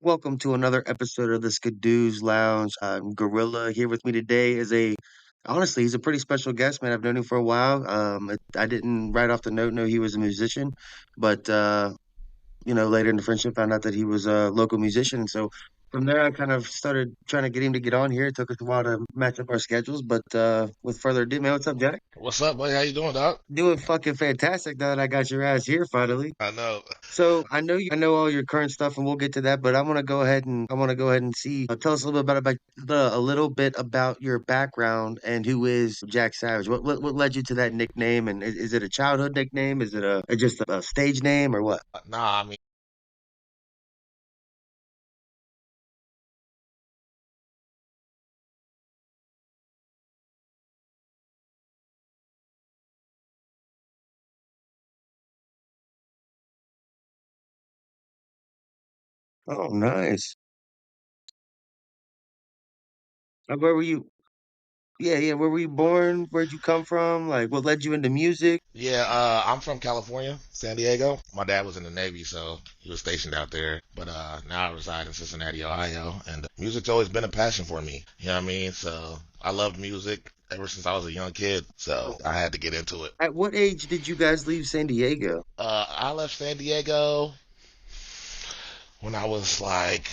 Welcome to another episode of the Skadoo's Lounge. Gorilla here with me today is honestly, he's a pretty special guest, man. I've known him for a while. I didn't right off the note know he was a musician, but later in the friendship, found out that he was a local musician. So from there, I kind of started trying to get him to get on here. It took us a while to match up our schedules, but with further ado, man, what's up, Jack? What's up, buddy? How you doing, dog? Doing fucking fantastic now that I got your ass here finally. I know. So I know all your current stuff, and we'll get to that. But I want to go ahead and see. Tell us a little bit a little bit about your background and who is Jac Savage. What led you to that nickname? And is it a childhood nickname? Is it just a stage name or what? Nah, I mean, Oh, nice. Where were you? Yeah, yeah. Where were you born? Where'd you come from? Like, what led you into music? yeah, I'm from California, San Diego. My dad was in the Navy, so he was stationed out there. But now I reside in Cincinnati, Ohio, and music's always been a passion for me. You know what I mean? So I loved music ever since I was a young kid, so I had to get into it. At what age did you guys leave San Diego? I left San Diego when I was like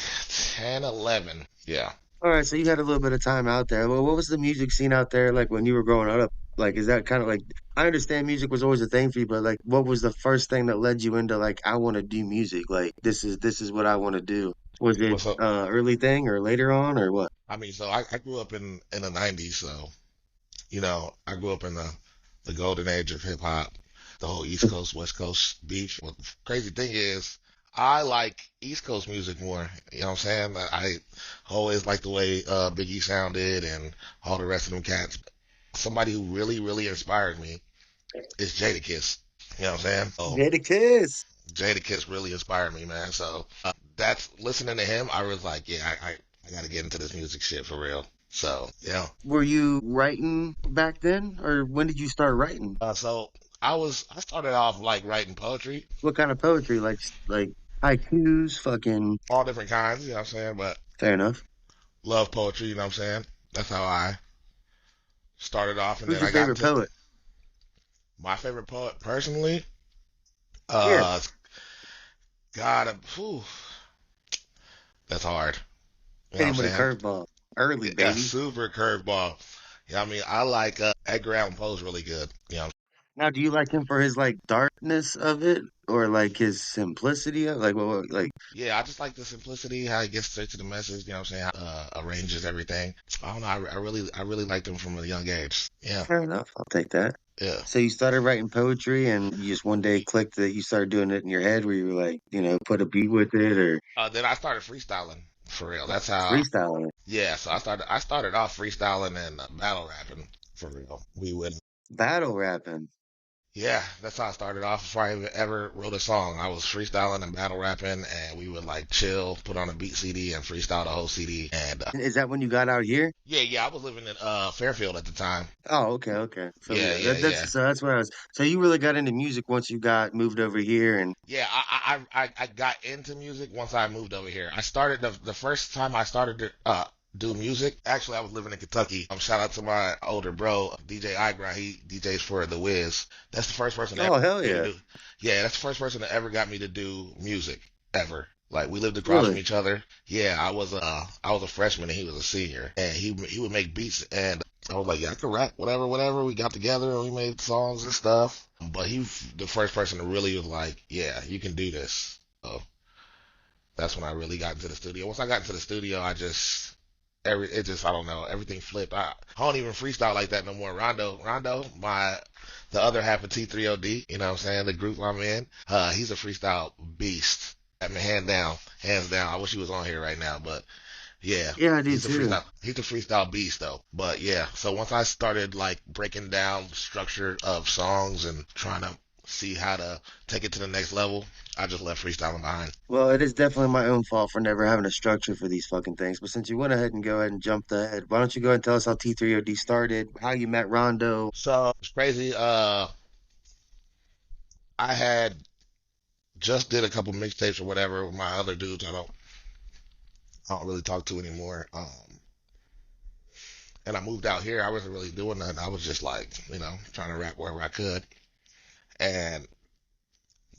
10, 11. Yeah. All right, so you had a little bit of time out there. Well, what was the music scene out there like when you were growing up? Like, is that kind of like I understand music was always a thing for you, but like, what was the first thing that led you into like I want to do music? Like, this is what I want to do. Was it What's up? early thing or later on or what? I mean, so I grew up in the 90s, so I grew up in the golden age of hip hop, the whole East Coast, West Coast beef. Well, the crazy thing is, I like East Coast music more. You know what I'm saying? I always liked the way Biggie sounded and all the rest of them cats. Somebody who really, really inspired me is Jadakiss. You know what I'm saying? Oh, Jadakiss. Jadakiss really inspired me, man. So that's listening to him. I was like, yeah, I got to get into this music shit for real. So yeah. Were you writing back then, or when did you start writing? So I started off like writing poetry, What kind of poetry? Like haikus? Fucking all different kinds, you know what I'm saying? But fair enough. love poetry, you know what I'm saying? That's how I started off, and Who's then your I got favorite into poet? my favorite poet personally. Yeah, Uh, God, whew, that's hard. You know hit what him I'm with a saying? curveball early, Yeah, baby. super curveball. Yeah, I mean, I like Edgar Allan Poe's really good. You know, Now, do you like him for his like darkness of it, or like his simplicity of like like? yeah, I just like the simplicity, how he gets straight to the message. You know what I'm saying? How, arranges everything. I don't know. I really liked him from a young age. Yeah, Fair enough, I'll take that. yeah. So you started writing poetry, and you just one day clicked that you started doing it in your head, where you were like, put a beat with it or Then I started freestyling for real. That's how. freestyling it, Yeah, so I started off freestyling and battle rapping for real. We would. battle rapping. Yeah, that's how I started off. Before I ever wrote a song, I was freestyling and battle rapping, and we would like chill, put on a beat CD, and freestyle the whole CD. And Is that when you got out here? yeah, yeah, I was living in Fairfield at the time. Oh, okay, okay. So Yeah, yeah, yeah, yeah. that's what I was. So you really got into music once you got moved over here, and Yeah, I got into music once I moved over here. I started the first time I started to do music. Actually, I was living in Kentucky. Shout out to my older bro, DJ Igrind. He DJs for The Wiz. That's the first person that ever oh hell got me to yeah, do. Yeah, that's the first person that ever got me to do music ever. Like we lived across from really? each other. Yeah, I was a freshman and he was a senior, and he would make beats, and I was like, yeah, I can rap, whatever, whatever. We got together and we made songs and stuff. But he the first person that really was like, yeah, you can do this. So that's when I really got into the studio. Once I got into the studio, I don't know, everything flipped. I don't even freestyle like that no more. Rondo, the other half of T3O.D, you know what I'm saying, the group I'm in, he's a freestyle beast. I mean, hands down. I wish he was on here right now, but yeah, Yeah, I do too. he's a freestyle beast though. But yeah, so once I started like breaking down the structure of songs and trying to see how to take it to the next level, I just left freestyling behind. Well, it is definitely my own fault for never having a structure for these fucking things. But since you went ahead and go ahead and jumped ahead, why don't you go ahead and tell us how T3OD started, how you met Rondo? So it's crazy. I had just did a couple mixtapes or whatever with my other dudes. I don't really talk to anymore. And I moved out here. I wasn't really doing nothing. I was just like, trying to rap wherever I could. And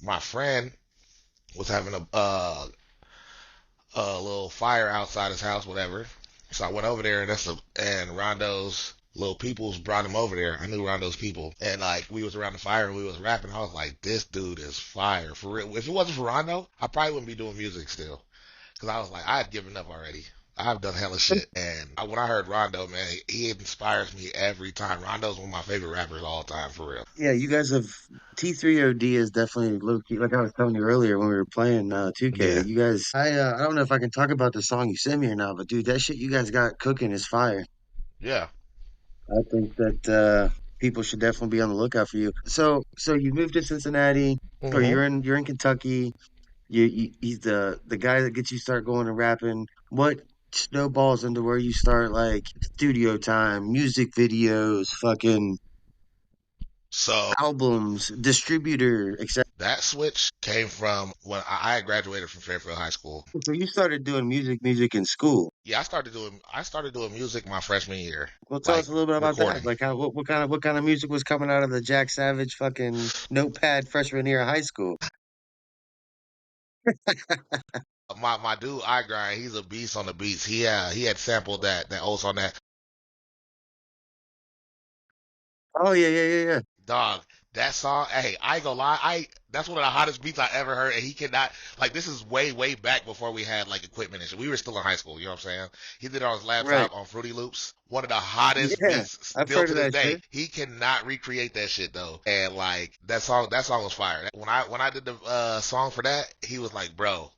my friend was having a little fire outside his house, whatever. So I went over there, and Rondo's little peoples brought him over there. I knew Rondo's people, and like we was around the fire and we was rapping. I was like, this dude is fire for real. If it wasn't for Rondo, I probably wouldn't be doing music still, because I was like, I had given up already. I've done hella shit, and when I heard Rondo, man, he inspires me every time. Rondo's one of my favorite rappers of all time, for real. Yeah, you guys have T3O D is definitely low key. Like I was telling you earlier when we were playing 2K, Yeah, you guys. I don't know if I can talk about the song you sent me or not, but dude, that shit you guys got cooking is fire. yeah. I think that people should definitely be on the lookout for you. So you moved to Cincinnati, or hmm you're in Kentucky. He's the guy that gets you start going and rapping. What snowballs into where you start like studio time, music videos, fucking So albums, distributor, etc. that switch came from when I had graduated from Fairfield High School. So you started doing music in school. Yeah, I started doing music my freshman year, Well, tell like us a little bit about that. recording. Like how what kind of music was coming out of the Jac Savage fucking notepad freshman year of high school? My dude I grind, he's a beast on the beats. He had sampled that old song that Oh yeah, yeah, yeah, yeah. dog. That song, hey, I ain't gonna lie, I that's one of the hottest beats I ever heard, and he cannot like this is way back before we had like equipment and shit. We were still in high school, you know what I'm saying? He did it on his Right. laptop on Fruity Loops. One of the hottest Yeah. beats I've still heard to of this that day. shit. He cannot recreate that shit though. And like that song was fire. When I did the song for that, he was like, bro,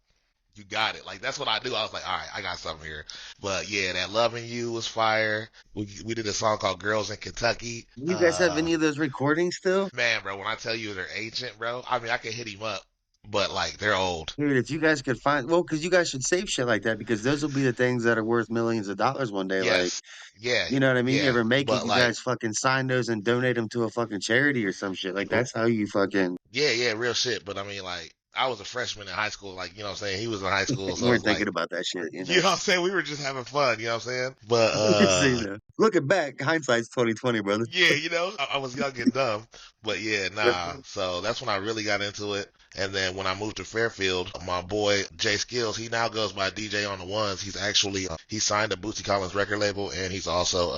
you got it. Like that's what I do. I was like, all right, I got something here. But yeah, that "Loving You" was fire. We did a song called "Girls in Kentucky." You guys have any of those recordings still? Man, bro, when I tell you they're ancient, bro, I mean I can hit him up, but like they're old. Dude, if you guys could find, well, because you guys should save shit like that because those will be the things that are worth millions of dollars one day. Like, Yes, yeah, you know what I mean? You yeah, ever make it, but you like guys fucking sign those and donate them to a fucking charity or some shit. Like, that's how you fucking, yeah, real shit. But I mean, like I was a freshman in high school, like you know what I'm saying. He was in high school, you so weren't it's like thinking about that shit, you you know? know what I'm saying. We were just having fun, you know what I'm saying. But So, you know, looking back, hindsight's 2020, brother. yeah, I was young and dumb, but yeah, nah. So that's when I really got into it. And then when I moved to Fairfield, my boy Jay Skills, he now goes by DJ on the ones. He's actually he signed to Bootsy Collins record label, and he's also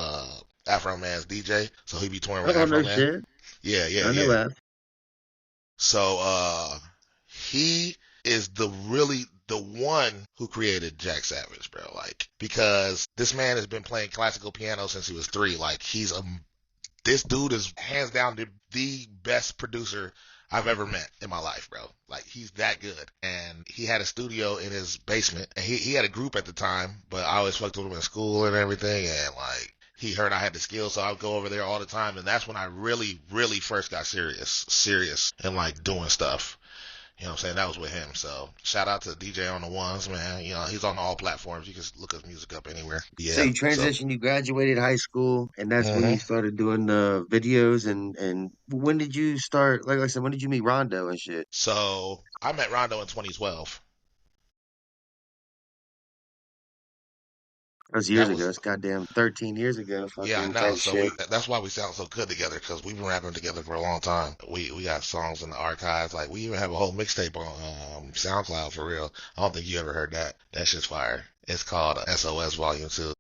Afro Man's DJ. So he be touring with Oh, Afro no Man. shit. Yeah, yeah, I know yeah. that. So he is the one who created Jac Savage, bro. Like because this man has been playing classical piano since he was 3. Like this dude is hands down the best producer I've ever met in my life, bro. Like he's that good. And he had a studio in his basement, and he had a group at the time, but I always fucked with him in school and everything, and like he heard I had the skills, so I would go over there all the time, and that's when I really first got serious and like doing stuff. You know what I'm saying? That was with him. So shout out to DJ on the ones, man. You know, he's on all platforms. You can look his music up anywhere. So Yeah. you So transitioned, you graduated high school, and that's when you hmm started doing the videos. And when did you start? Like I said, when did you meet Rondo and shit? so I met Rondo in 2012. That was years That ago. was It's goddamn 13 years ago, Yeah, I fucking know. type So shit. that's why we sound so good together because we've been rapping together for a long time. We got songs in the archives. Like we even have a whole mixtape on SoundCloud for real. I don't think you ever heard that. That shit's fire. It's called SOS Volume 2.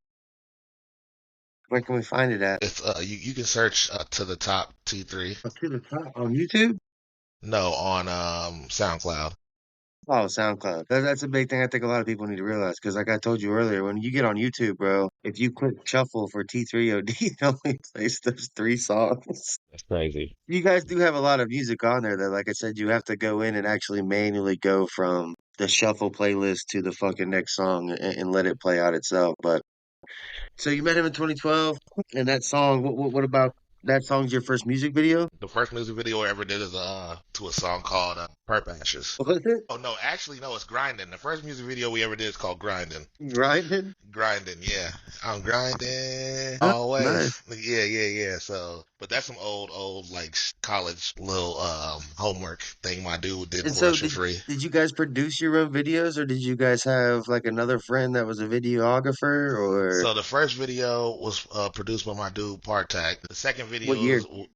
Where can we find it at? It's you can search to the top T3. Up to the top on YouTube? No, on SoundCloud. Oh, SoundCloud. That's a big thing I think a lot of people need to realize because, like I told you earlier, when you get on YouTube, bro, if you click shuffle for T3O D, it only plays those three songs. That's crazy. You guys do have a lot of music on there that, like I said, you have to go in and actually manually go from the shuffle playlist to the fucking next song and let it play out itself. But so you met him in 2012, and that song. What about? That song's your first music video? The first music video I ever did is to a song called Perp Ashes. Was it? Oh no, actually no, it's Grinding. The first music video we ever did is called Grinding. Grinding? Grinding, yeah. I'm grinding Oh, always. nice. Yeah, yeah, yeah. So, but that's some old like college little homework thing my dude did And for us so for did free. did you guys produce your own videos, or did you guys have like another friend that was a videographer, or So the first video was produced by my dude Partak. The second what video year? was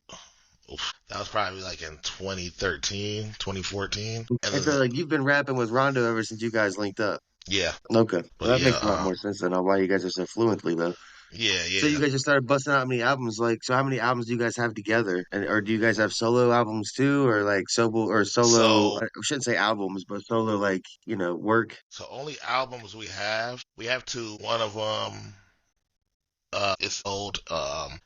that was probably like in 2013, 2014. And And so then, like you've been rapping with Rondo ever since you guys linked up. yeah, Okay. but Well, that yeah, makes a lot more sense than why you guys are so fluently though. yeah, So you yeah. guys just started busting out many albums. Like, so how many albums do you guys have together? And or do you guys have solo albums too, or like solo? So I shouldn't say albums, but solo like work. so only albums we have two. One of them it's old.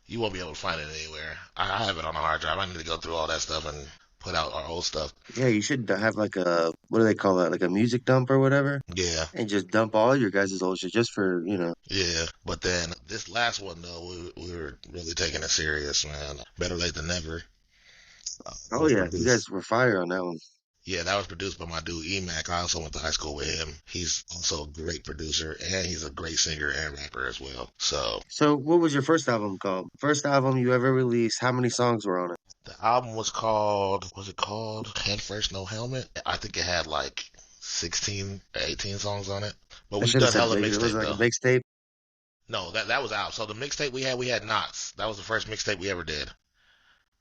You won't be able to find it anywhere. I have it on a hard drive. I need to go through all that stuff and put out our old stuff. Yeah, you should have like a what do they call that? Like a music dump or whatever, Yeah, and just dump all your guys' old shit just for. yeah. But then this last one though, we were really taking it serious, man. Better late than never. That Oh was yeah, you guys produced. were fire on that one. Yeah, that was produced by my dude Emac. I also went to high school with him. He's also a great producer and he's a great singer and rapper as well. So So what was your first album called? First album you ever released? How many songs were on it? the album was it called Head First No Helmet? I think it had like 16 or 18 songs on it. But I we've should have done said hella bigger. Was it mixtape like a though. mixtape? No, that was out. So the mixtape we had Knots. That was the first mixtape we ever did.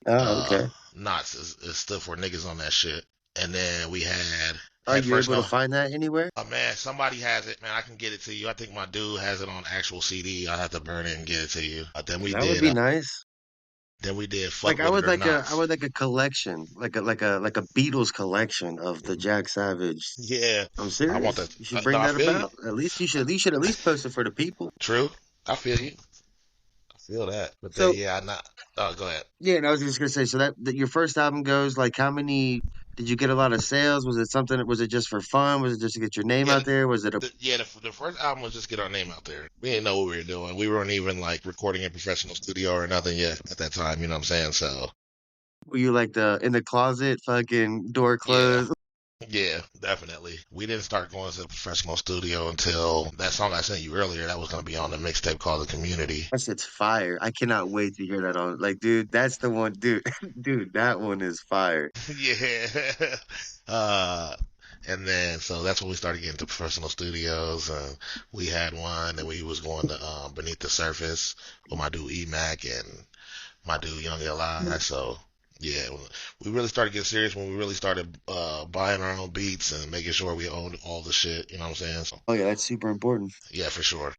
Oh, okay. Knots is stood for niggas on that shit. And then we had Are Head you First able to No. find that anywhere? Oh man, somebody has it, man. I can get it to you. I think my dude has it on actual CD. I have to burn it and get it to you. That would be nice. Then we did Like Fuck With It or I Knots. would like a collection, like a Beatles collection of the Jac Savage. Yeah, I'm I want serious. that. You should No, bring I that feel you. about. At least at least post it for the people. True, I feel you. I feel that. But then So yeah, I not. Oh, go ahead. yeah, and I was just gonna say, so that your first album goes like how many did you get a lot of sales? Was it something was it just for fun? Was it just to get your name Yeah, out there? Was it a the first album was just get our name out there. We didn't know what we were doing. We weren't even like recording in a professional studio or nothing yet at that time. You know what I'm saying? So were you like the in the closet, fucking door yeah, closed? yeah, definitely. We didn't start going to the professional studio until that song I sent you earlier. That was gonna be on the mixtape called The Community. That shit's fire. I cannot wait to hear that on like dude, that's the one dude. Dude, that one is fire. Yeah. Uh, and then so that's when we started getting to professional studios. We had one, and we was going to Beneath the Surface with my dude Emac and my dude Young Li. So yeah, we really started getting serious when we really started buying our own beats and making sure we owned all the shit. You know what I'm saying? So Oh yeah, that's super important. yeah, for sure.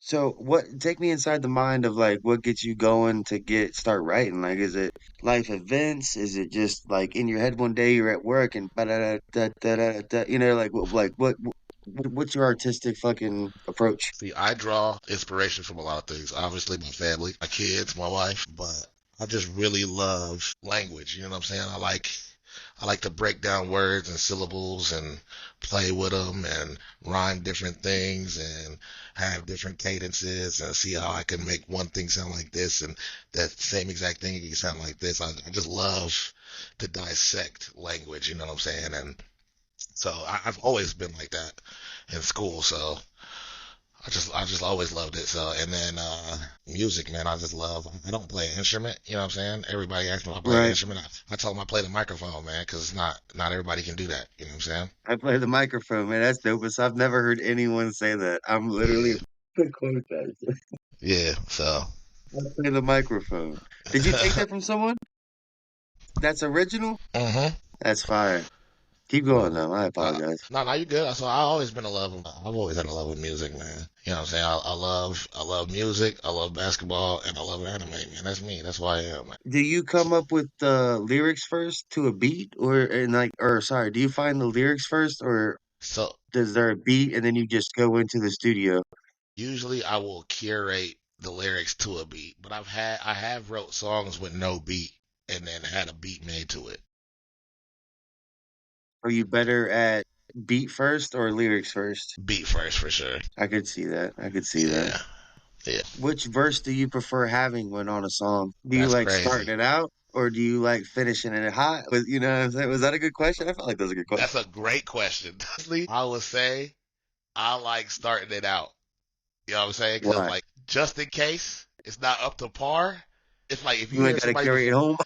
So what take me inside the mind of like what gets you going to get start writing? Like is it life events? Is it just like in your head one day you're at work and ba-da-da-da-da-da-da, like what's your artistic fucking approach? See, I draw inspiration from a lot of things. Obviously, my family, my kids, my wife, but I just really love language. You know what I'm saying? I like to break down words and syllables and play with them and rhyme different things and have different cadences and see how I can make one thing sound like this and that same exact thing can sound like this. I just love to dissect language. You know what I'm saying? And so I've always been like that in school. So I just always loved it. So and then music, man, I just love. I don't play an instrument, you know what I'm saying? Everybody asks me if I play an Right. instrument. I tell them I play the microphone, man, because it's not everybody can do that. You know what I'm saying? I play the microphone, man. That's dope. So I've never heard anyone say that. I'm literally Yeah, quote that. yeah. So I play the microphone. Did you take that from someone? That's original? hmm That's fire. Keep But going though. I apologize. no, no, you good. So I always been in love. I've always had a love with music, man. You know what I'm saying? I love music. I love basketball, and I love anime, man. That's me. That's who I am, man. Do you come up with the lyrics first to a beat or sorry, do you find the lyrics first or So is there a beat and then you just go into the studio usually I will curate the lyrics to a beat, but I have wrote songs with no beat and then had a beat made to it. are you better at beat first or lyrics first? Beat first for sure. I could see that. I could see that. Yeah. Yeah, Which verse do you prefer having when on a song? Do you that's like crazy. starting it out or do you like finishing it hot? You know what I'm saying? Was that a good question? I felt like that was a good That's question. a great question. Honestly, I would say I like starting it out. You know what I'm saying? Because Why? like just in case it's not up to par, it's like if you You ain't hear got to somebody carry it before, home?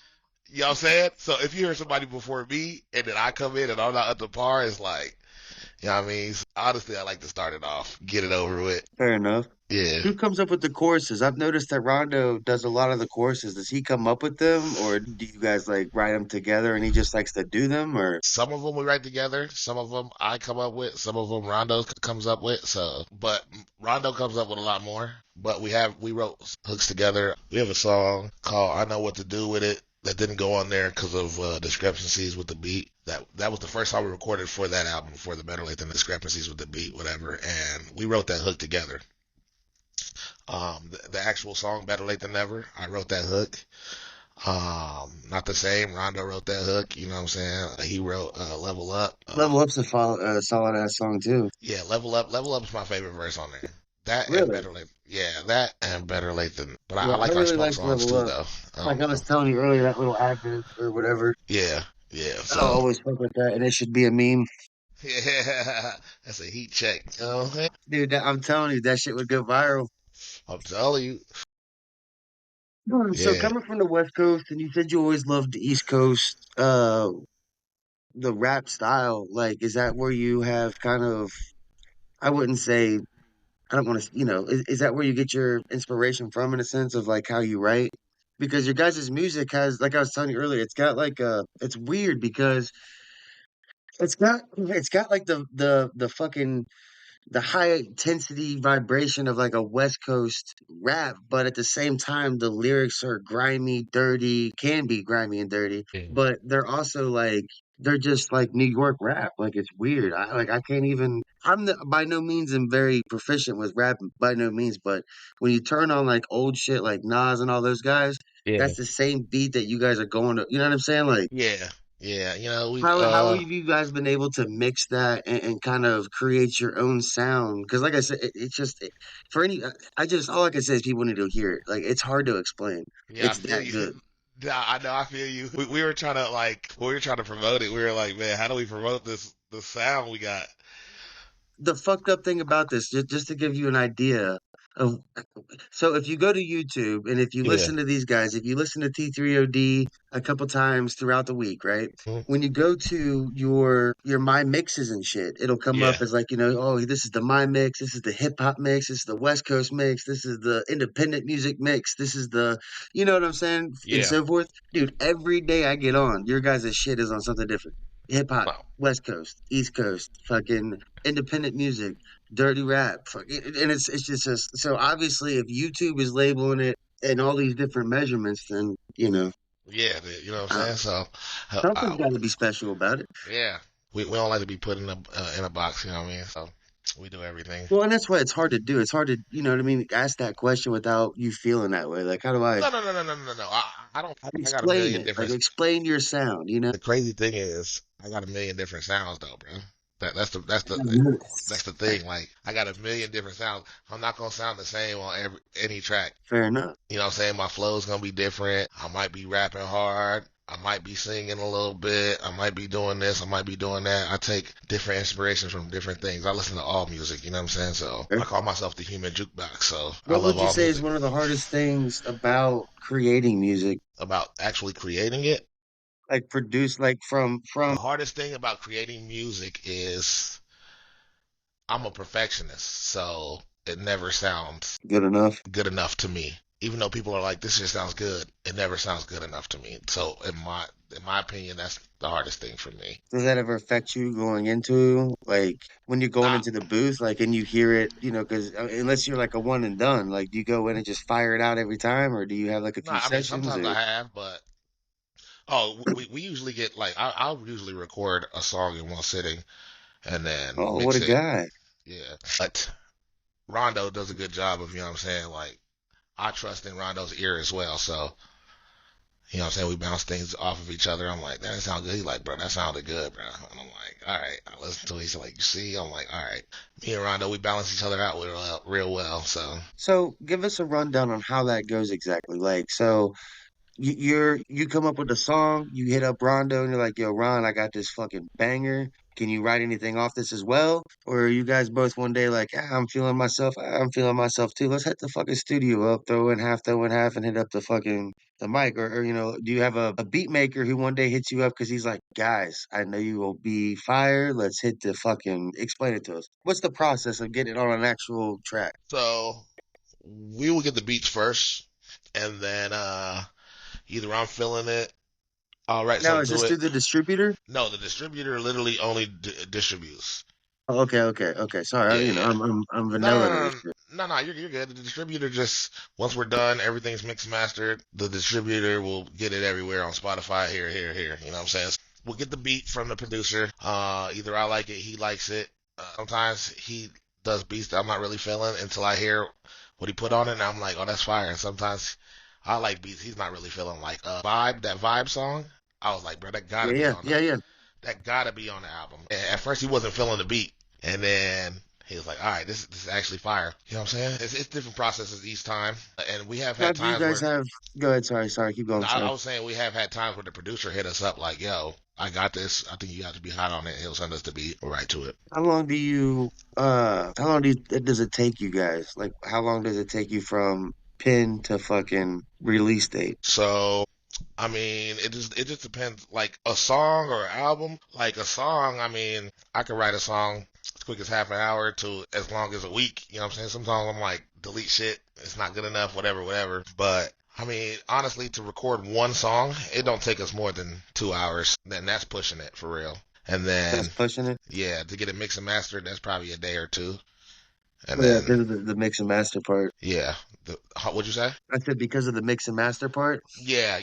you know what I'm saying? So if you hear somebody before me and then I come in and I'm not up to par, it's like, you know what I mean? So honestly, I like to start it off, get it over with. Fair enough. Yeah. Who comes up with the choruses? I've noticed that Rondo does a lot of the choruses. Does he come up with them or do you guys like write them together and he just likes to do them or Some of them we write together. Some of them I come up with. Some of them Rondo comes up with. So, but Rondo comes up with a lot more. But we wrote hooks together. We have a song called "I Know What to Do with It" that didn't go on there because of discrepancies with the beat. That was the first song we recorded for that album, for the Better Late Than Discrepancies with the beat, whatever. And we wrote that hook together. The actual song "Better Late Than Never," I wrote that hook. Not the same. Rondo wrote that hook. You know what I'm saying? He wrote "Level Up." Level Up's a solid ass song too. Yeah, "Level Up." "Level Up" is my favorite verse on there. That and Really? "Better Late." Yeah, that and "Better Late Than." But I Yeah, I like our really smoke like songs Level too, Up. though. I Like don't I know. was telling you earlier, that little advent or whatever. Yeah, yeah. I So always fuck with that and it should be a meme. yeah, that's a heat check. You know what I'm saying? Dude, I'm telling you, that shit would go viral. I'm telling you. So Yeah, coming from the West Coast, and you said you always loved the East Coast, the rap style, like, is that where you have kind of, I wouldn't say, I don't want to, is that where you get your inspiration from in a sense of like how you write? Because your guys' music has, like I was telling you earlier, it's got like it's weird because it's got like the fucking the high intensity vibration of like a West Coast rap, but at the same time, the lyrics are grimy, dirty, can be grimy and dirty, yeah, but they're also like they're just like New York rap. Like it's weird. I can't even. By no means am very proficient with rap, by no means. But when you turn on like old shit like Nas and all those guys, yeah, that's the same beat that you guys are going to. You know what I'm saying? Like yeah, yeah. You know, we how have you guys been able to mix that and kind of create your own sound? Because, like I said, it's just for any. I just all I can say is people need to hear it. Like it's hard to explain. Yeah, I It's feel that you. good. Nah, I know, I feel you. We were trying to like, when we were trying to promote it. We were like, man, how do we promote this? The sound we got. The fucked up thing about this, just to give you an idea of, so if you go to YouTube and if you Yeah, listen to these guys, if you listen to T3O D a couple times throughout the week, right? mm, When you go to your my mixes and shit, it'll come up yeah, as like, oh, this is the my mix, this is the hip hop mix, this is the West Coast mix, this is the independent music mix, this is the, you know what I'm saying, and yeah. so forth. Dude, every day I get on, your guys' shit is on something different. Hip hop, Wow. West Coast, East Coast, fucking independent music, dirty rap, and it's just so obviously if YouTube is labeling it and all these different measurements, then Yeah, you know what I'm uh, saying? So, something's got to be special about it. yeah, we don't like to be put in a box. You know what I mean? So we do everything. Well, and that's why it's hard to do. It's hard to, you know what I mean, ask that question without you feeling that way. Like, how do I No, no, no, no, no, no, no. I don't. I got a explain million it? Like, different. explain your sound. The crazy thing is, I got a million different sounds though, bro. That's the thing. Like, I got a million different sounds. I'm not gonna sound the same on any track. Fair enough. You know what I'm saying? My flow's gonna be different. I might be rapping hard. I might be singing a little bit. I might be doing this. I might be doing that. I take different inspirations from different things. I listen to all music. You know what I'm saying? So I call myself the human jukebox. So I What love would you all say is music. one of the hardest things about creating music? About actually creating it, Like produce, like from the hardest thing about creating music is I'm a perfectionist. So it never sounds good enough? good enough to me. Even though people are like, this just sounds good, it never sounds good enough to me. So in my opinion, that's the hardest thing for me. Does that ever affect you going into like when you're going Nah, into the booth, like and you hear it, because unless you're like a one and done, like do you go in and just fire it out every time, or do you have like a few nah. I mean, sessions, sometimes or I have, but we usually get like I'll usually record a song in one sitting and then oh, what mix a it. guy. Yeah, but Rondo does a good job of, you know what I'm saying. Like, I trust in Rondo's ear as well. So You know what I'm saying? We bounce things off of each other. I'm like, that sounds good. He's like, bro, that sounded good, bro. And I'm like, all right. I listen to it. He's like, you see? I'm like, all right. Me and Rondo, we balance each other out real well. So, So give us a rundown on how that goes exactly. Like, so you come up with a song, you hit up Rondo, and you're like, "Yo, Ron, I got this fucking banger. Can you write anything off this as well?" Or are you guys both one day like, "Ah, I'm feeling myself too. Let's hit the fucking studio up, throw in half, and hit up the mic." Or do you have a beat maker who one day hits you up because he's like, "Guys, I know you will be fire. Let's hit the fucking explain it to us." What's the process of getting it on an actual track? so we will get the beats first, and then either I'm feeling it, I'll write Now, something is to this it. through the distributor? No, the distributor literally only distributes. Oh, okay. Yeah, Sorry, yeah. I'm No, no, vanilla to no, this no, shit. no, no. You're good. The distributor just once we're done, everything's mixed mastered. The distributor will get it everywhere on Spotify. Here. You know what I'm saying? We'll get the beat from the producer. Either I like it, he likes it. Sometimes he does beats that I'm not really feeling until I hear what he put on it, and I'm like, oh, that's fire. And sometimes I like beats he's not really feeling, like that vibe song. I was like, bro, that gotta be on the album. And at first he wasn't feeling the beat, and then he was like, all right, this is actually fire. You know what I'm saying? It's different processes each time, and we have Now, had do you times guys where have? Go ahead. Sorry. Keep no, going. I Sorry. was saying we have had times where the producer hit us up like, yo, I got this. I think you have to be hot on it. He'll send us the beat. We'll write to it. How long does it take you guys? Like, how long does it take you from pin to fucking release date? So I mean, it just depends. Like a song or an album, like a song. I mean, I could write a song as quick as half an hour to as long as a week. You know what I'm saying? Sometimes I'm like, delete shit. It's not good enough. Whatever. But I mean, honestly, to record one song, it don't take us more than 2 hours. Then that's pushing it for real. And That's then pushing it. yeah, to get it mixed and mastered, that's probably a day or two. And Oh, yeah, then because of the mix and master part. yeah, what'd you say? I said because of the mix and master part, Yeah.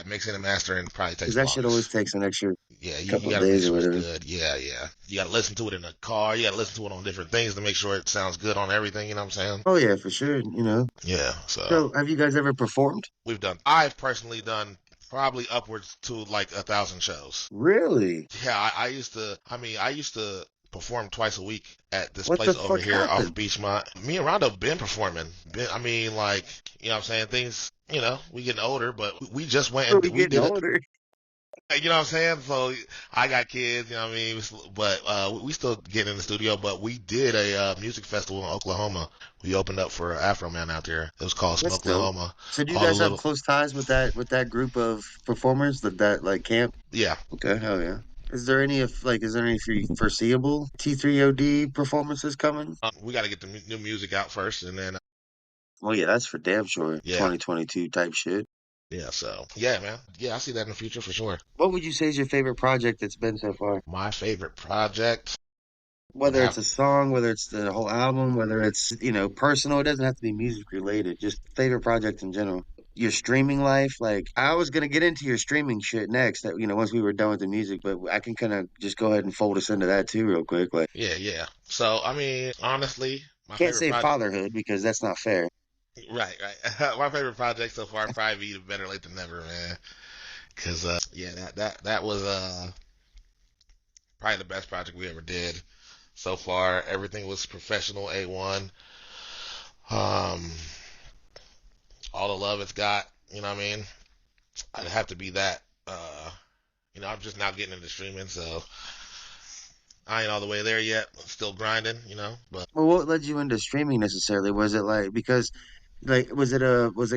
Mixing and mastering probably takes because the that shit always longest. takes an extra Yeah, you couple of got to make days or sure it's whatever. good. Yeah. You got to listen to it in the car. You got to listen to it on different things to make sure it sounds good on everything. You know what I'm saying? Oh yeah, for sure. Yeah. So So, have you guys ever performed? I've personally done probably upwards to like 1,000 shows. Really? Yeah, I used to perform twice a week at this What the place over fuck here off happened? Beachmont. Me and Rondo been performing. I mean, like, you know what I'm saying? Things, we getting older, but we just went Are and we we getting did it. older? You know what I'm saying? So I got kids, you know what I mean? But we still get in the studio. But we did a music festival in Oklahoma. We opened up for Afro Man out there. It was called That's dope. Smokelahoma. So do you All the guys have little close ties with that group of performers that like camp? yeah. Okay, hell yeah. Is there any foreseeable T3O D performances coming? We got to get the new music out first, and then Well, yeah, that's for damn sure. yeah, 2022 type shit. yeah. So yeah, man. Yeah, I see that in the future for sure. What would you say is your favorite project that's been so far? My favorite project would Whether it's have a song, whether it's the whole album, whether it's, personal, it doesn't have to be music related, just favorite project in general. Your streaming life, like I was gonna get into your streaming shit next, that once we were done with the music, but I can kind of just go ahead and fold us into that too, real quick. Like, yeah. So I mean, honestly, my can't favorite say project. fatherhood because that's not fair. Right. My favorite project so far probably be Better Late Than Never, man. Cause yeah, that was probably the best project we ever did so far. Everything was professional, A1. Um, all the love it's got, you know what I mean? I'd have to be that. I'm just now getting into streaming, so I ain't all the way there yet. I'm still grinding, but Well, what led you into streaming necessarily? Was it like because like was it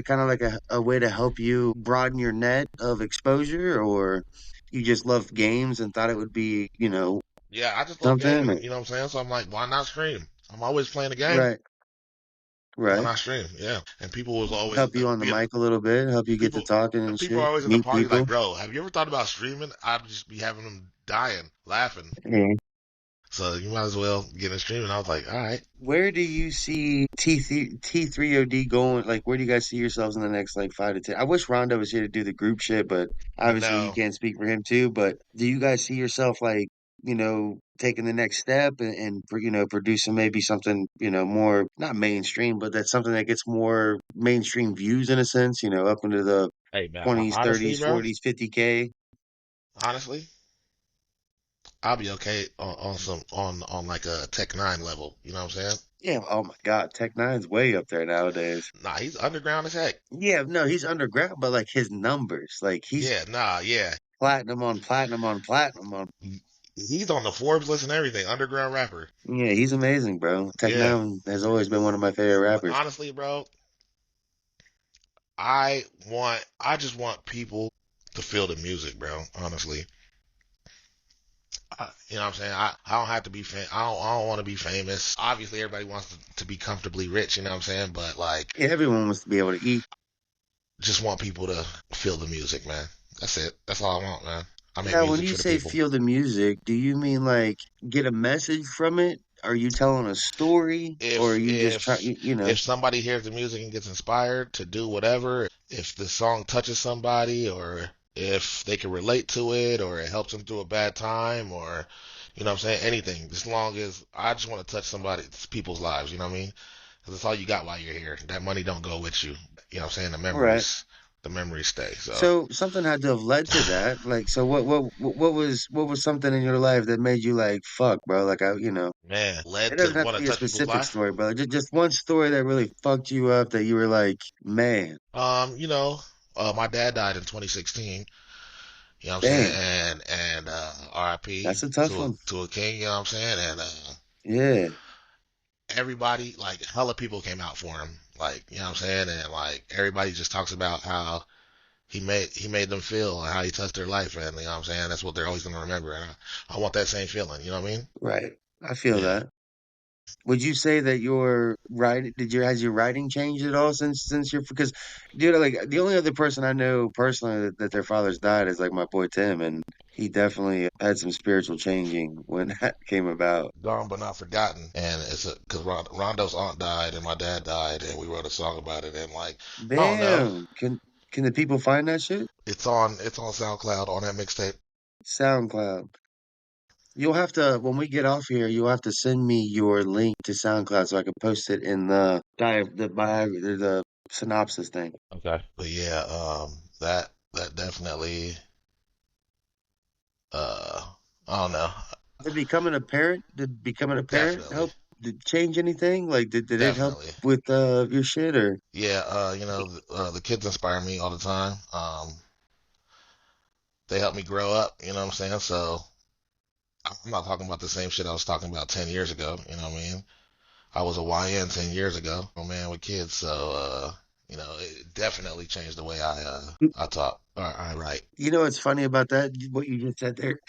kind of like a way to help you broaden your net of exposure, or you just loved games and thought it would be, yeah, I just love something? gaming, you know what I'm saying? So I'm like, why not stream? I'm always playing the game. Right, Why right. not stream? Yeah. And people was always Help you on the being mic a little bit, help you get to people talking and people are shit, always at the meet party like, people. bro, have you ever thought about streaming? I'd just be having them dying, laughing. Yeah. So you might as well get in streaming. I was like, all right. Where do you see T3O D going? Like, where do you guys see yourselves in the next like 5 to 10? I wish Rondo was here to do the group shit, but I obviously he know. can't speak for him too. But do you guys see yourself like, taking the next step and producing maybe something, more not mainstream, but that's something that gets more mainstream views in a sense, up into the Hey man, 20s, honestly, 30s, bro, 40s, 50K. honestly, I'll be okay on some on like a Tech 9 level. You know what I'm saying? Yeah, oh my God, Tech Nine's way up there nowadays. Nah, he's underground as heck. Yeah, no, he's underground, but like his numbers, like he's Yeah, nah, yeah. platinum on platinum on platinum on. He's on the Forbes list and everything. Underground rapper. Yeah, he's amazing, bro. Tech Yeah. Nine has always been one of my favorite But rappers. honestly, bro, I just want people to feel the music, bro. Honestly, you know what I'm saying? I don't have to be I don't want to be famous. Obviously, everybody wants to be comfortably rich. You know what I'm saying? But like, Yeah, everyone wants to be able to eat. just want people to feel the music, man. That's it. That's all I want, man. I make Now, when music you for the say people. feel the music, do you mean like get a message from it? Are you telling a story, or are if you just trying? if if somebody hears the music and gets inspired to do whatever, if the song touches somebody, or if they can relate to it, or it helps them through a bad time, or you know what I'm saying, anything, as long as I just want to touch people's lives, you know what I mean? 'Cause that's all you got while you're here. That money don't go with you. You know what I'm saying? Right. The memories stay. So, So something had to have led to that. Like, so what was something in your life that made you like, fuck, bro? Like, man, it led to doesn't have to want to be a touch people's specific life. story, bro. Just one story that really fucked you up that you were like, man, You know, my dad died in 2016. You know what I'm saying? damn, And RIP that's a tough one. to a king, you know what I'm saying? And Yeah, everybody, like hella people came out for him. Like, you know what I'm saying? And like everybody just talks about how he made them feel and how he touched their life, and you know what I'm saying? That's what they're always gonna remember. And I want that same feeling, you know what I mean? right. I feel Yeah. that. Would you say that your writing has your writing changed at all since you're because dude, like the only other person I know personally that their fathers died is like my boy Tim, and he definitely had some spiritual changing when that came about. Gone but not forgotten. And it's because Rondo's aunt died and my dad died, and we wrote a song about it. And like, I don't know. Damn, can the people find that shit? It's on SoundCloud on that mixtape. SoundCloud. You'll have to when we get off here, you'll have to send me your link to SoundCloud so I can post it in the synopsis thing. Okay. But yeah, that definitely I don't know. Did becoming a parent Definitely. help did change anything? Like did it help Definitely. with your shit or Yeah, you know, the kids inspire me all the time. They help me grow up, you know what I'm saying? So I'm not talking about the same shit I was talking about 10 years ago, you know what I mean? I was a YN 10 years ago, a man with kids, so you know, it definitely changed the way I talk or I write. it's funny about that, what you just said there.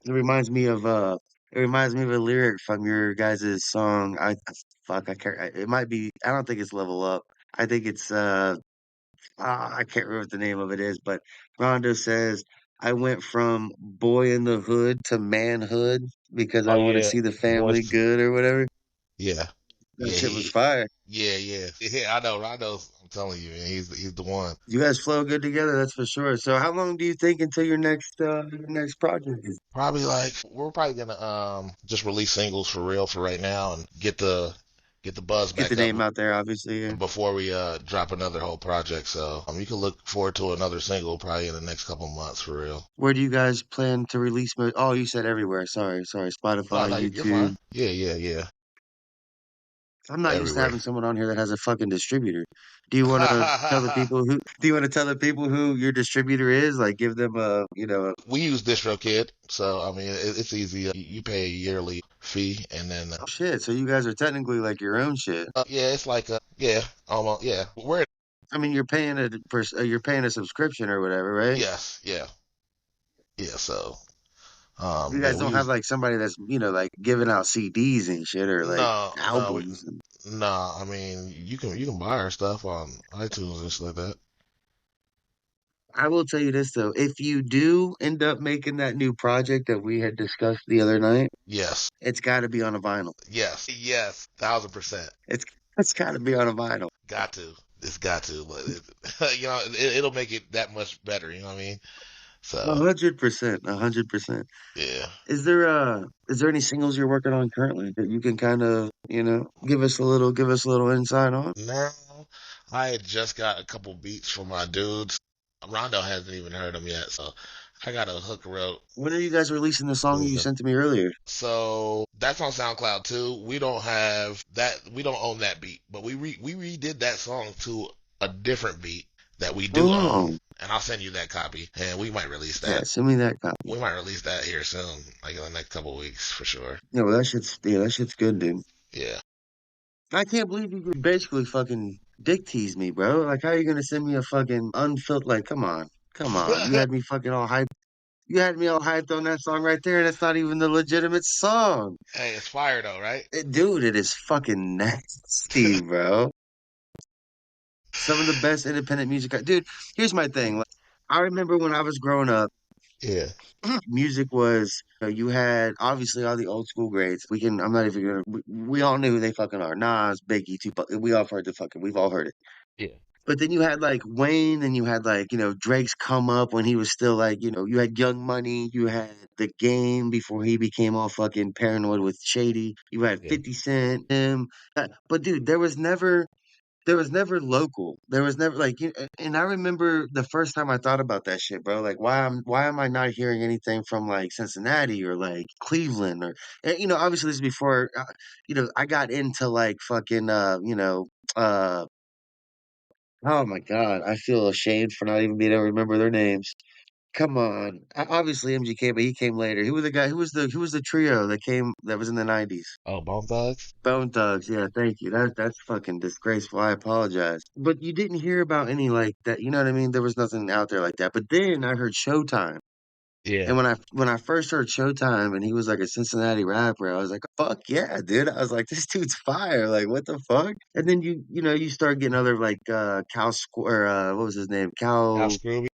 It reminds me of a lyric from your guys' song. I can't it might be I don't think it's Level Up. I think it's I can't remember what the name of it is, but Rondo says, I went from boy in the hood to manhood because I Oh want to yeah, see the boys. family good or whatever. Yeah, That yeah, shit was fire. yeah. I know, Rondo's. I'm telling you, man, he's the one. You guys flow good together, that's for sure. So how long do you think until your next project is? Probably like we're probably gonna just release singles for real for right now and get the buzz Get the back up name out there, obviously. Yeah. before we drop another whole project. So you can look forward to another single probably in the next couple months for real. Where do you guys plan to release? Oh, you said everywhere. Sorry. No, Spotify, no, you're fine. YouTube. Yeah. I'm not used to Everywhere. having someone on here that has a fucking distributor. Do you want to tell the people who? Do you want to tell the people who your distributor is? Like, give them We use DistroKid, so I mean it's easy. You pay a yearly fee, and then oh shit. So you guys are technically like your own shit. yeah, it's like yeah, almost yeah. We're I mean, you're paying a subscription or whatever, right? yes, yeah. So You yeah, guys we don't have use like somebody that's like giving out CDs and shit or like no, albums. And no. I mean you can buy our stuff on iTunes and stuff like that. I will tell you this though, if you do end up making that new project that we had discussed the other night, Yes, it's got to be on a vinyl. yes, 1000%. It's it's got to be on a vinyl. Got to. It's got to, but you know, it'll make it that much better. You know what I mean? A So, hundred percent, 100%. yeah. Is there any singles you're working on currently that you can kind of give us a little insight on? No, I had just got a couple beats from my dudes. Rondo hasn't even heard them yet, so I got a hook wrote. When are you guys releasing the song you sent to me earlier? So that's on SoundCloud too. We don't have that. We don't own that beat, but we redid that song to a different beat that we do own, Oh, and I'll send you that copy, and we might release yeah, that. send me that copy. We might release that here soon, like in the next couple of weeks for sure. Yeah, well, that shit's good, dude. Yeah. I can't believe you could basically fucking dick tease me, bro. Like, how are you gonna send me a fucking unfiltered? Like, come on, come on. You had me fucking all hyped. You had me all hyped on that song right there, and it's not even the legitimate song. Hey, it's fire though, right? Dude, it is fucking nasty, bro. Some of the best independent music. Dude, here's my thing. Like, I remember when I was growing up, Yeah. music was, you had obviously all the old school greats. I'm not even gonna, we all knew who they fucking are. Nas, Biggie, Tupac. We all heard we've all heard it. Yeah. But then you had like Wayne, and you had like, Drake's come up when he was still like, you had Young Money, you had The Game before he became all fucking paranoid with Shady. You had Yeah. 50 Cent, him. But dude, there was never local. There was never like, and I remember the first time I thought about that shit, bro. Like, why am I not hearing anything from like Cincinnati or like Cleveland or, obviously this is before, I got into like fucking, uh, oh my God, I feel ashamed for not even being able to remember their names. Come on, obviously MGK, but he came later. Who was the guy? Who was the trio that was in the '90s? Oh, Bone Thugs. Bone Thugs, yeah, thank you. That's fucking disgraceful. I apologize. But you didn't hear about any like that, you know what I mean? There was nothing out there like that. But then I heard Showtime. Yeah. And when I first heard Showtime and he was like a Cincinnati rapper, I was like, fuck yeah, dude. I was like, this dude's fire. Like, what the fuck? And then you start getting other like what was his name? Al Cal Scooby.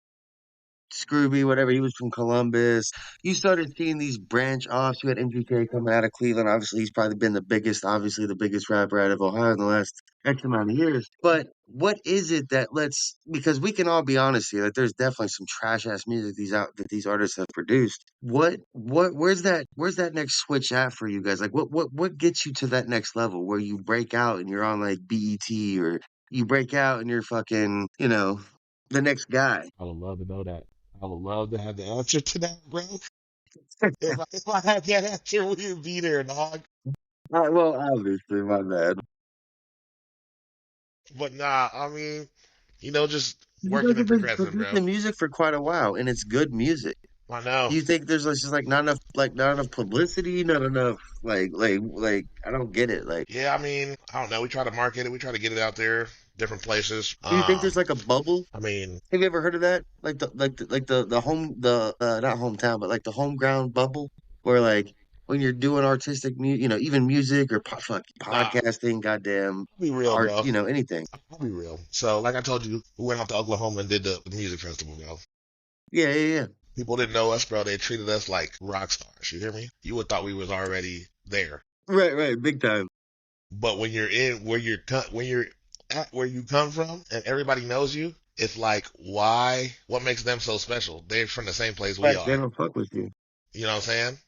Scrooby, whatever. He was from Columbus. You started seeing these branch offs. You had MGK coming out of Cleveland. Obviously, he's probably been obviously the biggest rapper out of Ohio in the last X amount of years. But what is it because we can all be honest here, that there's definitely some trash ass music that these artists have produced. Where's that next switch at for you guys? Like, what gets you to that next level where you break out and you're on like BET, or you break out and you're fucking, the next guy? I would love to know that. I would love to have the answer to that, bro. If I had that answer, we'd be there, dog. Well, obviously, my bad. But nah, I mean, just You working guys and have been progressing, bro. producing music for quite a while, and it's good music. I know. Do you think there's just like not enough publicity, not enough like I don't get it. Like, Yeah, I mean, I don't know. We try to market it. We try to get it out there, different places. do you think there's like a bubble? I mean, Have you ever heard of that? Like the home the not hometown, but like the home ground bubble, where like when you're doing artistic even music or nah. podcasting, goddamn I'll be real, art, bro. anything. I'll be real. So, like I told you, we went out to Oklahoma and did the music festival, bro. Yeah, yeah, yeah. People didn't know us, bro. They treated us like rock stars. You hear me? You would thought we was already there. Right, right, big time. But when you're in when you're at where you come from and everybody knows you, it's like why? What makes them so special? They're from the same place we Right, they are. don't fuck with you. You know what I'm saying?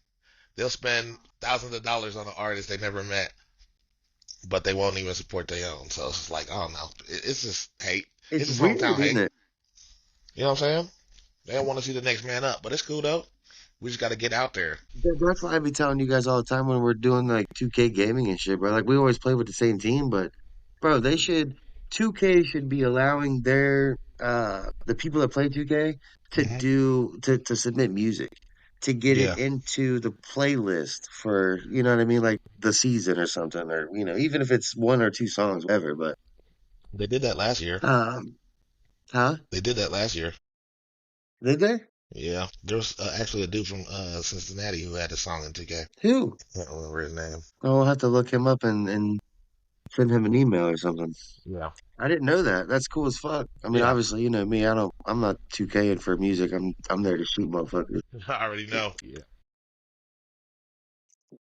They'll spend thousands of dollars on an artist they never met, but they won't even support their own. So it's just like I don't know. It's just hate. It's It's just weird, hometown isn't hate. it? You know what I'm saying? They don't want to see the next man up, but it's cool though. We just got to get out there. That's why I be telling you guys all the time when we're doing like 2K gaming and shit, bro. Like, we always play with the same team, but bro, 2K should be allowing the people that play 2K to Hmm. do to submit music, to get it Yeah, into the playlist for, you know what I mean, like the season or something, or even if it's one or two songs, whatever. But they did that last year. um, huh? They did that last year. Did they? Yeah, there was actually a dude from Cincinnati who had a song in 2K. Who? Can't remember his name. I'll have to look him up and send him an email or something. Yeah, I didn't know that. That's cool as fuck. I mean, yeah, obviously, me. I'm not 2K for music. I'm there to shoot motherfuckers. I already know. Yeah.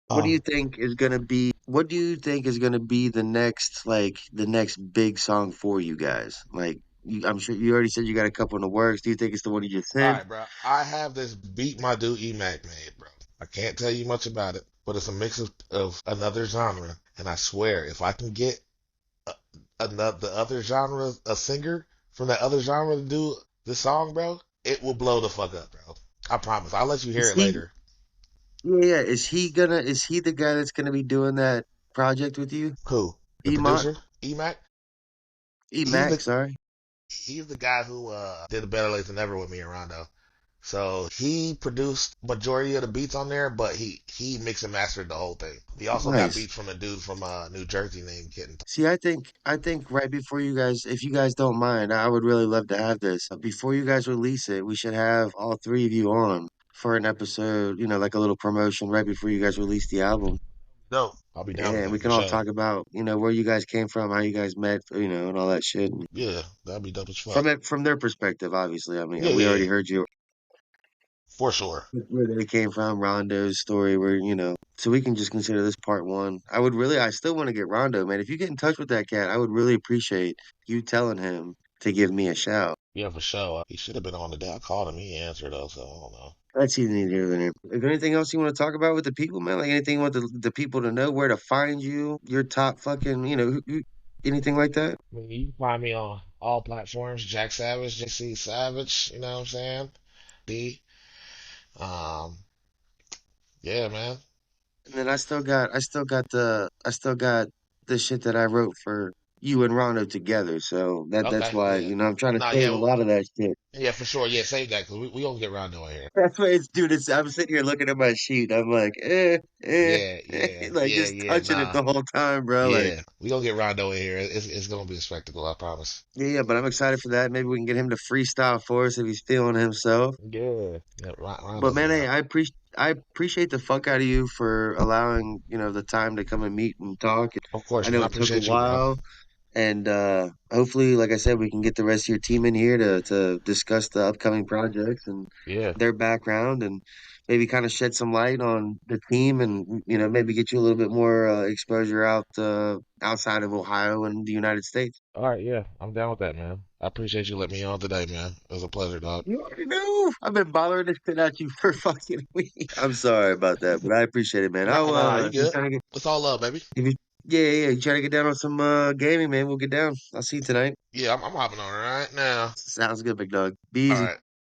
What do you Um. think is gonna be? What do you think is gonna be the next big song for you guys? Like, I'm sure you already said you got a couple in the works. Do you think it's the one you just All said? right, bro. I have this beat my dude Emac made, bro. I can't tell you much about it, but it's a mix of another genre. And I swear, if I can get another the other genre, a singer from that other genre to do this song, bro, it will blow the fuck up, bro. I promise. I'll let you hear Is it he? later. Yeah, yeah. Is he the guy that's gonna be doing that project with you? Who? The Emac? producer? Emac? He's Emac, the sorry. he's the guy who did a Better Late Than Ever with me and Rondo. So he produced majority of the beats on there, but he mixed and mastered the whole thing. He also got Nice. beats from a dude from New Jersey named Kitten. See, I think right before you guys, if you guys don't mind, I would really love to have this. Before you guys release it, we should have all three of you on for an episode, like a little promotion right before you guys release the album. No, I'll be down with And we that for can all sure. talk about, where you guys came from, how you guys met, and all that shit. And Yeah, that'd be dope as fuck. from their perspective, obviously. I Yeah, mean, we yeah, already yeah, heard you for sure. where they came from, Rondo's story, so we can just consider this part one. I still want to get Rondo, man. If you get in touch with that cat, I would really appreciate you telling him to give me a shout. Yeah, for sure. He should have been on the day. I called him. He answered though, so I don't know. That's either neither here nor there. Is there anything else you want to talk about with the people, man? Like anything you want the people to know where to find you, your top fucking, anything like that? I mean, you can find me on all platforms. Jac Savage, JC Savage. You know what I'm saying? D. Um, yeah, man. And then I still got the shit that I wrote for you and Rondo together. So that's Okay, why, yeah. I'm trying to Nah, save a yeah, lot of that shit. yeah, for sure. Yeah, save that because we gonna get Rondo in here. That's what I'm sitting here looking at my sheet. I'm like, Yeah, yeah, like yeah, just yeah. touching it Nah, the whole time, bro. Like, yeah. We gonna get Rondo in here. It's gonna be a spectacle. I promise. yeah, yeah, but I'm excited for that. Maybe we can get him to freestyle for us if he's feeling himself. Yeah. Yeah, But Rondo's man, hey, down. I appreciate the fuck out of you for allowing, the time to come and meet and talk. Of I course, man. know I it took a appreciate you, bro. while. And hopefully, like I said, we can get the rest of your team in here to discuss the upcoming projects and Yeah. their background and maybe kind of shed some light on the team and maybe get you a little bit more exposure outside of Ohio and the United States. All right, yeah. I'm down with that, man. I appreciate you letting me on today, man. It was a pleasure, dog. You already know. I've been bothering this shit at you for fucking weeks. I'm sorry about that, but I appreciate it, man. Nah, I'll nah, you if you're good. trying to It's all love, baby. if you yeah, yeah, yeah, you trying to get down on some gaming, man, we'll get down. I'll see you tonight. Yeah, I'm hopping on it right now. Sounds good, big dog. Be All easy. right.